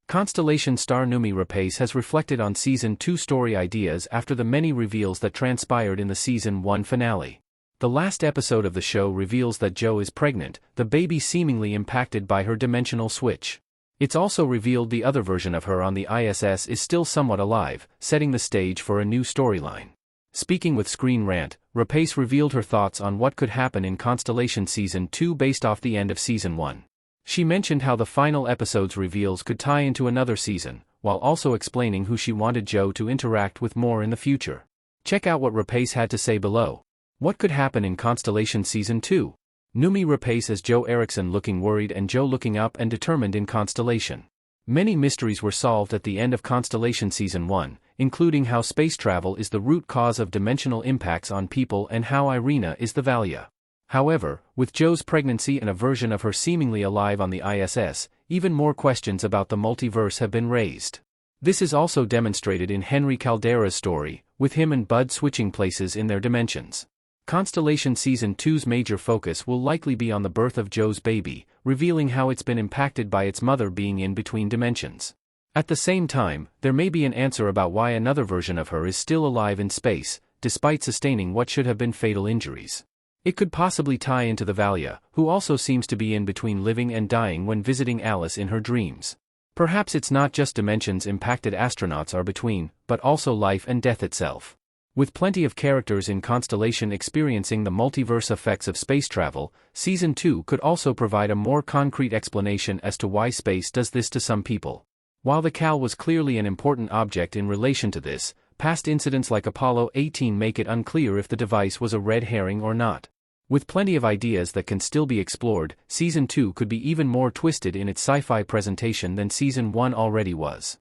Constellation star Noomi Rapace has reflected on Season 2 story ideas after the many reveals that transpired in the Season 1 finale. The last episode of the show reveals that Jo is pregnant, the baby seemingly impacted by her dimensional switch. It's also revealed the other version of her on the ISS is still somewhat alive, setting the stage for a new storyline. Speaking with Screen Rant, Rapace revealed her thoughts on what could happen in Constellation Season 2 based off the end of Season 1. She mentioned how the final episode's reveals could tie into another season, while also explaining who she wanted Jo to interact with more in the future. Check out what Rapace had to say below. What could happen in Constellation Season 2? Noomi Rapace as Jo Erickson looking worried and Jo looking up and determined in Constellation. Many mysteries were solved at the end of Constellation Season 1, including how space travel is the root cause of dimensional impacts on people and how Irina is the Valia. However, with Jo's pregnancy and a version of her seemingly alive on the ISS, even more questions about the multiverse have been raised. This is also demonstrated in Henry Caldera's story, with him and Bud switching places in their dimensions. Constellation Season 2's major focus will likely be on the birth of Jo's baby, revealing how it's been impacted by its mother being in between dimensions. At the same time, there may be an answer about why another version of her is still alive in space, despite sustaining what should have been fatal injuries. It could possibly tie into the Valia, who also seems to be in between living and dying when visiting Alice in her dreams. Perhaps it's not just dimensions impacted astronauts are between, but also life and death itself. With plenty of characters in Constellation experiencing the multiverse effects of space travel, Season 2 could also provide a more concrete explanation as to why space does this to some people. While the Cal was clearly an important object in relation to this, past incidents like Apollo 18 make it unclear if the device was a red herring or not. With plenty of ideas that can still be explored, Season 2 could be even more twisted in its sci-fi presentation than Season 1 already was.